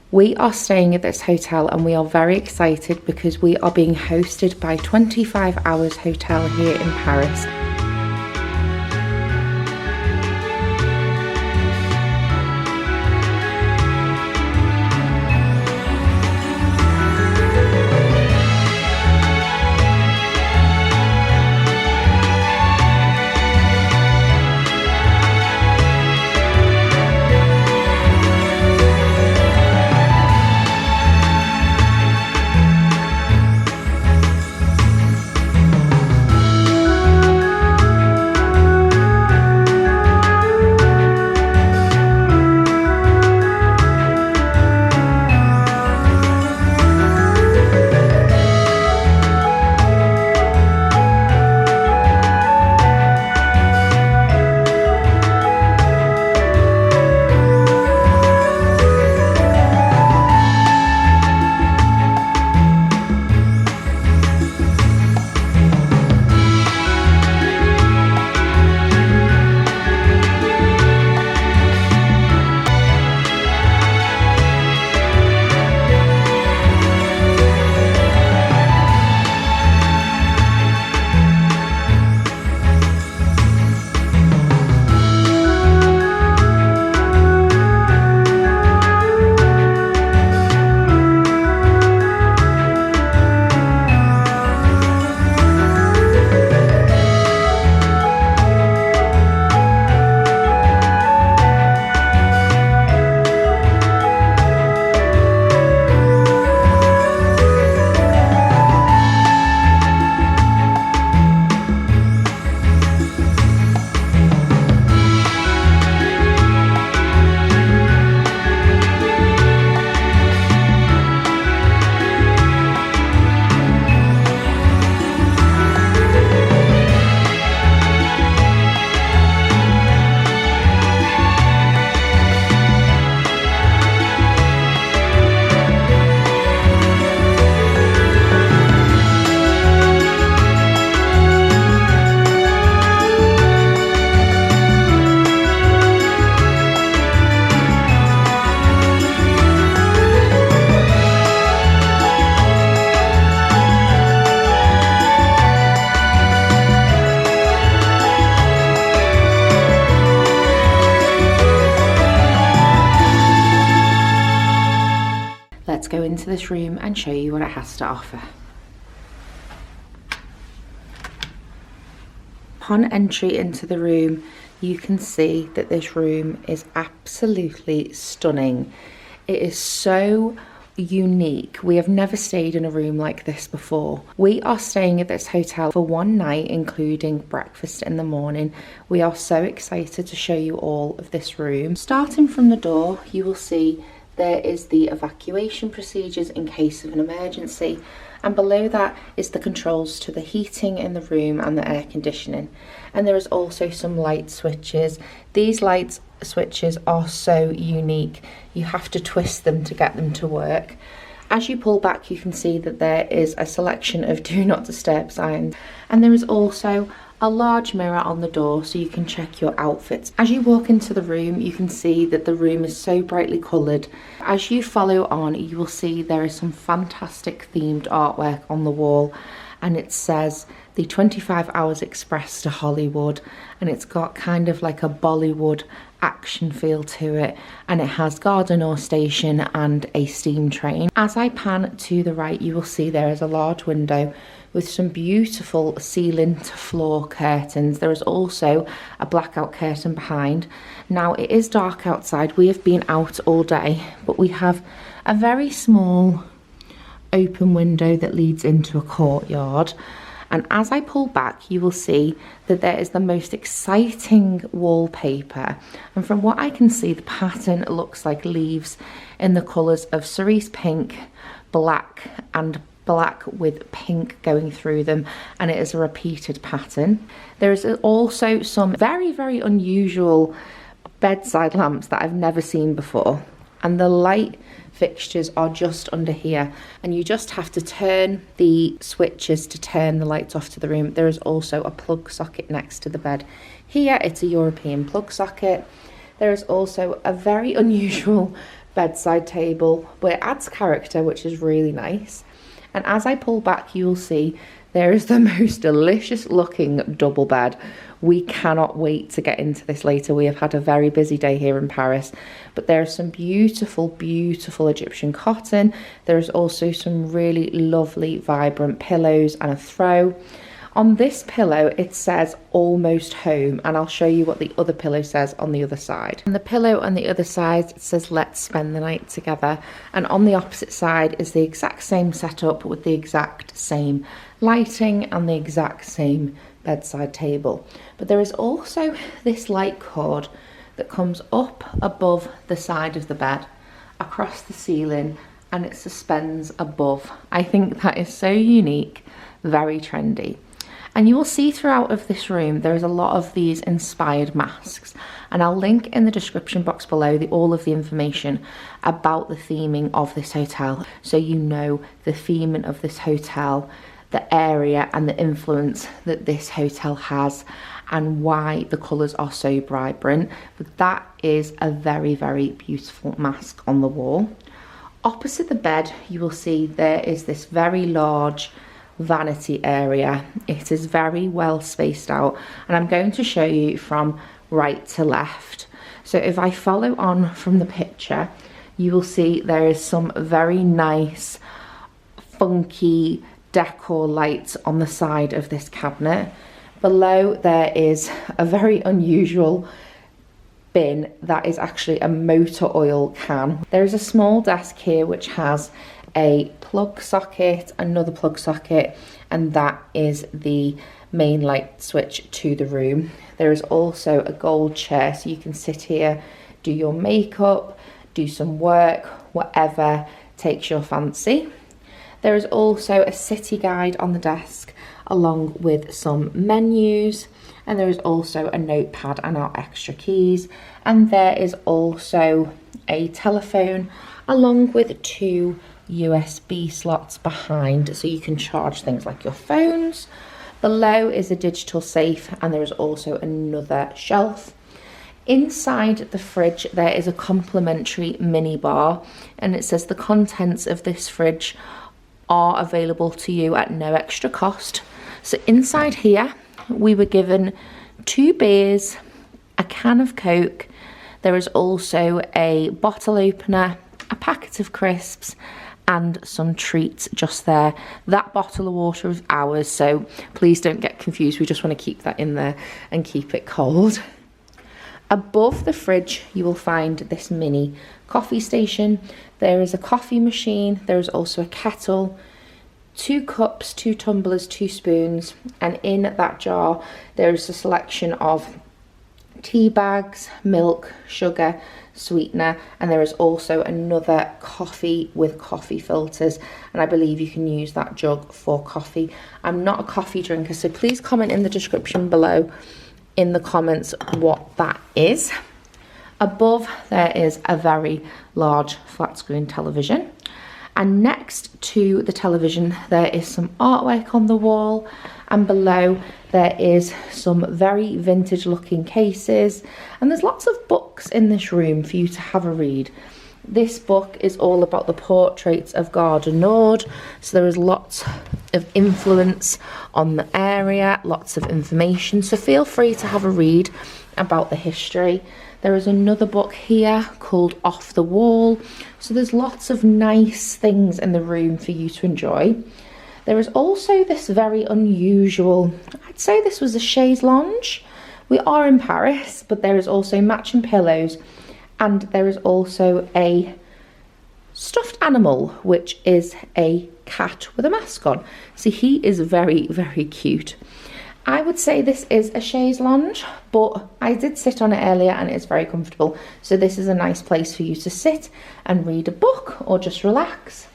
We are staying at this hotel and we are very excited because we are being hosted by 25 Hours Hotel here in Paris. Let's go into this room and show you what it has to offer. Upon entry into the room, you can see that this room is absolutely stunning. It is so unique. We have never stayed in a room like this before. We are staying at this hotel for one night, including breakfast in the morning. We are so excited to show you all of this room. Starting from the door, you will see there is the evacuation procedures in case of an emergency, and below that is the controls to the heating in the room and the air conditioning. And there is also some light switches. These light switches are so unique. You have to twist them to get them to work. As you pull back, you can see that there is a selection of do not disturb signs, and there is also a large mirror on the door so you can check your outfits. As you walk into the room, you can see that the room is so brightly coloured. As you follow on, you will see there is some fantastic themed artwork on the wall, and it says the 25 Hours Express to Hollywood, and it's got kind of like a Bollywood action feel to it, and it has Gare du Nord station and a steam train. As I pan to the right, you will see there is a large window with some beautiful ceiling to floor curtains. There is also a blackout curtain behind. Now it is dark outside. We have been out all day, but we have a very small open window that leads into a courtyard. And as I pull back, you will see that there is the most exciting wallpaper. And from what I can see, the pattern looks like leaves in the colours of cerise pink, black, and black with pink going through them, and it is a repeated pattern. There is also some very, very unusual bedside lamps that I've never seen before, and the light fixtures are just under here, and you just have to turn the switches to turn the lights off to the room. There is also a plug socket next to the bed. Here it's a European plug socket. There is also a very unusual bedside table, but it adds character, which is really nice. And as I pull back, you'll see there is the most delicious looking double bed. We cannot wait to get into this later. We have had a very busy day here in Paris, but there are some beautiful, beautiful Egyptian cotton. There is also some really lovely, vibrant pillows and a throw. On this pillow, it says almost home, and I'll show you what the other pillow says on the other side. On the pillow on the other side, it says let's spend the night together. And on the opposite side is the exact same setup with the exact same lighting and the exact same bedside table. But there is also this light cord that comes up above the side of the bed, across the ceiling, and it suspends above. I think that is so unique, very trendy. And you will see throughout of this room, there is a lot of these inspired masks. And I'll link in the description box below all of the information about the theming of this hotel. So you know the theming of this hotel, the area and the influence that this hotel has, and why the colours are so vibrant. But that is a very, very beautiful mask on the wall. Opposite the bed, you will see there is this very large vanity area. It is very well spaced out, and I'm going to show you from right to left. So if I follow on from the picture, you will see there is some very nice funky decor lights on the side of this cabinet. Below there is a very unusual bin that is actually a motor oil can. There is a small desk here which has a plug socket, another plug socket, and that is the main light switch to the room. There is also a gold chair, so you can sit here, do your makeup, do some work, whatever takes your fancy. There is also a city guide on the desk along with some menus, and there is also a notepad and our extra keys, and there is also a telephone along with 2 USB slots behind, so you can charge things like your phones. Below is a digital safe, and there is also another shelf. Inside the fridge there is a complimentary mini bar, and it says the contents of this fridge are available to you at no extra cost. So inside here we were given 2 beers, a can of Coke, there is also a bottle opener, a packet of crisps, and some treats just there. That bottle of water is ours, so please don't get confused. We just want to keep that in there and keep it cold. Above the fridge, you will find this mini coffee station. There is a coffee machine. There is also a kettle, 2 cups, 2 tumblers, 2 spoons, and in that jar, there is a selection of tea bags, milk, sugar, sweetener, and there is also another coffee with coffee filters, and I believe you can use that jug for coffee. I'm not a coffee drinker, so please comment in the description below in the comments what that is. Above there is a very large flat screen television, and next to the television there is some artwork on the wall, and below there is some very vintage looking cases, and there's lots of books in this room for you to have a read. This book is all about the portraits of Gare du Nord, so there is lots of influence on the area, lots of information, so feel free to have a read about the history. There is another book here called Off the Wall, so there's lots of nice things in the room for you to enjoy. There is also this very unusual, I'd say this was a chaise lounge. We are in Paris, but there is also matching pillows, and there is also a stuffed animal, which is a cat with a mask on. So he is very, very cute. I would say this is a chaise lounge, but I did sit on it earlier and it's very comfortable. So this is a nice place for you to sit and read a book or just relax.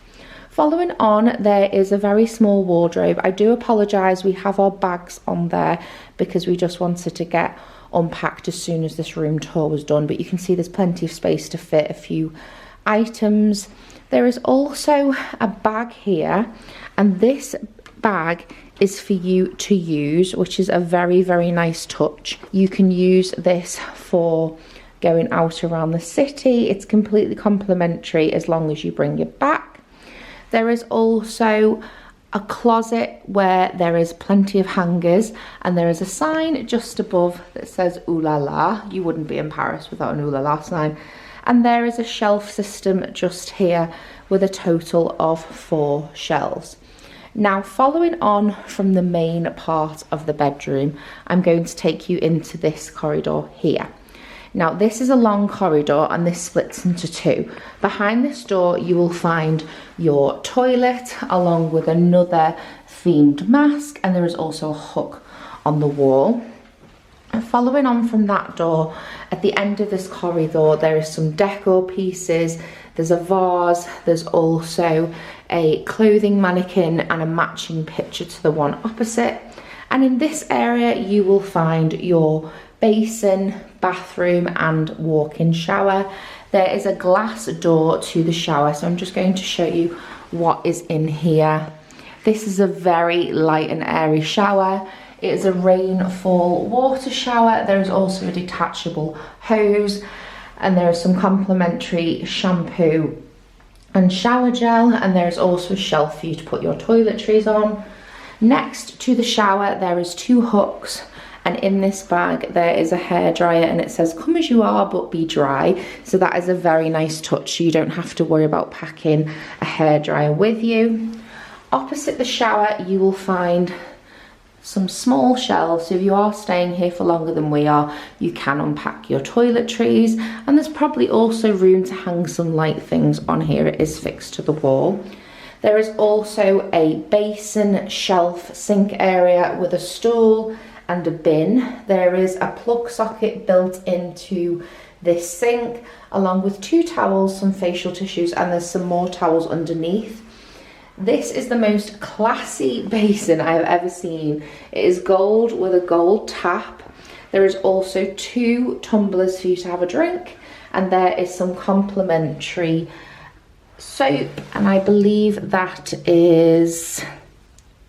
Following on, there is a very small wardrobe. I do apologise, we have our bags on there because we just wanted to get unpacked as soon as this room tour was done, but you can see there's plenty of space to fit a few items. There is also a bag here, and this bag is for you to use, which is a very, very nice touch. You can use this for going out around the city. It's completely complimentary as long as you bring it back. There is also a closet where there is plenty of hangers, and there is a sign just above that says ooh la la. You wouldn't be in Paris without an ooh la la sign. And there is a shelf system just here with a total of 4 shelves. Now, following on from the main part of the bedroom, I'm going to take you into this corridor here. Now, this is a long corridor and this splits into 2. Behind this door, you will find your toilet along with another themed mask, and there is also a hook on the wall. And following on from that door, at the end of this corridor, there is some decor pieces. There's a vase, there's also a clothing mannequin and a matching picture to the one opposite. And in this area, you will find your basin, bathroom and walk-in shower. There is a glass door to the shower, so I'm just going to show you what is in here. This is a very light and airy shower. It is a rainfall water shower. There is also a detachable hose, and there is some complimentary shampoo and shower gel, and there is also a shelf for you to put your toiletries on. Next to the shower, there is 2 hooks, and in this bag there is a hairdryer, and it says come as you are but be dry, so that is a very nice touch. You don't have to worry about packing a hairdryer with you. Opposite the shower you will find some small shelves, so if you are staying here for longer than we are, you can unpack your toiletries, and there's probably also room to hang some light things on here. It is fixed to the wall. There is also a basin, shelf, sink area with a stool and a bin. There is a plug socket built into this sink, along with 2 towels, some facial tissues, and there's some more towels underneath. This is the most classy basin I have ever seen. It is gold with a gold tap. There is also 2 tumblers for you to have a drink, and there is some complimentary soap, and I believe that is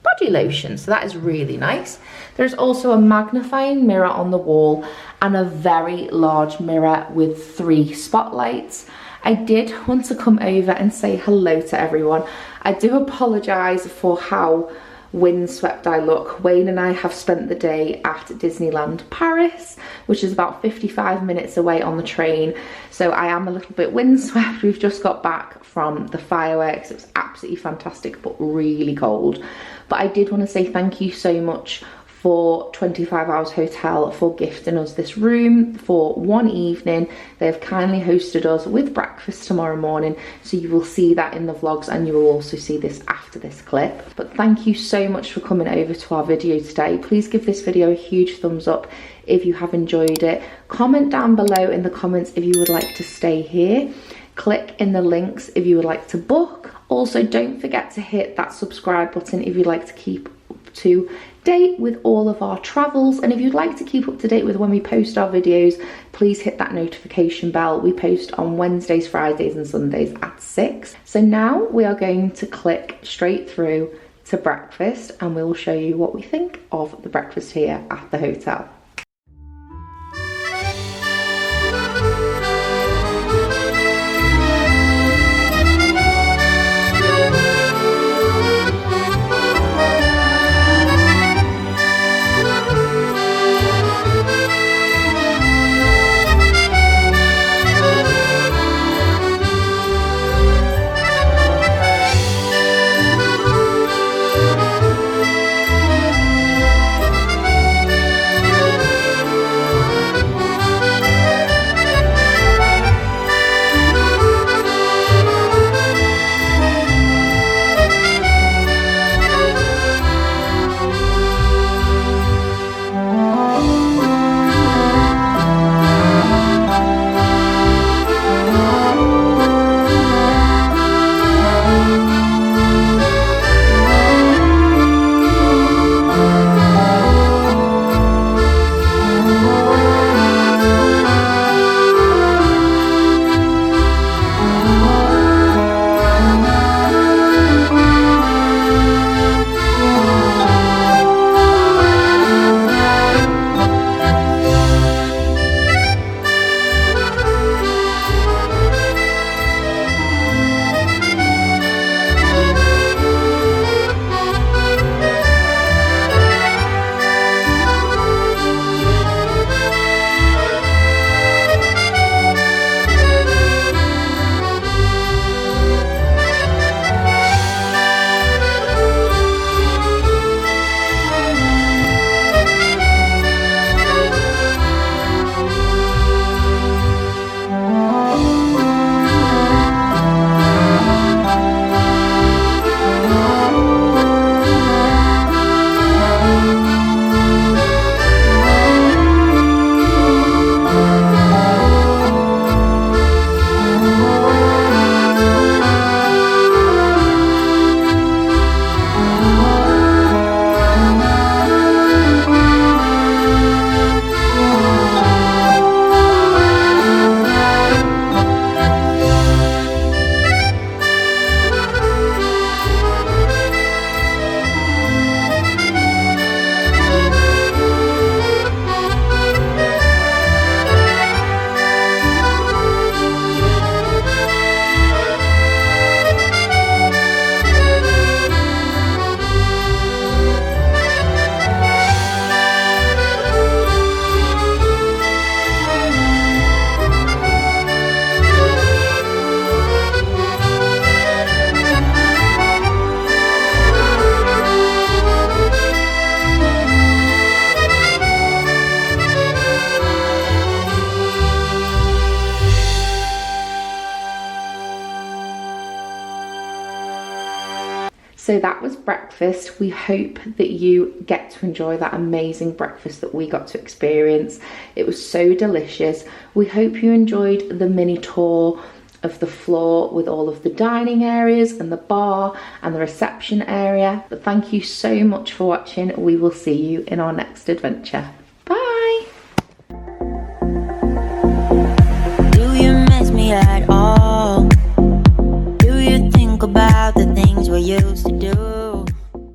body lotion, so that is really nice. There's also a magnifying mirror on the wall and a very large mirror with 3 spotlights. I did want to come over and say hello to everyone. I do apologise for how windswept I look. Wayne and I have spent the day at Disneyland Paris, which is about 55 minutes away on the train, so I am a little bit windswept. We've just got back from the fireworks. It was absolutely fantastic but really cold. But I did want to say thank you so much for 25 Hours Hotel for gifting us this room for one evening. They have kindly hosted us with breakfast tomorrow morning, so you will see that in the vlogs, and you will also see this after this clip. But thank you so much for coming over to our video today. Please give this video a huge thumbs up if you have enjoyed it. Comment down below in the comments if you would like to stay here. Click in the links if you would like to book. Also, don't forget to hit that subscribe button if you'd like to keep up to date with all of our travels, and if you'd like to keep up to date with when we post our videos, please hit that notification bell. We post on Wednesdays, Fridays and Sundays at 6. So now we are going to click straight through to breakfast, and we will show you what we think of the breakfast here at the hotel. So that was breakfast. We hope that you get to enjoy that amazing breakfast that we got to experience. It was so delicious. We hope you enjoyed the mini tour of the floor with all of the dining areas and the bar and the reception area. But thank you so much for watching. We will see you in our next adventure.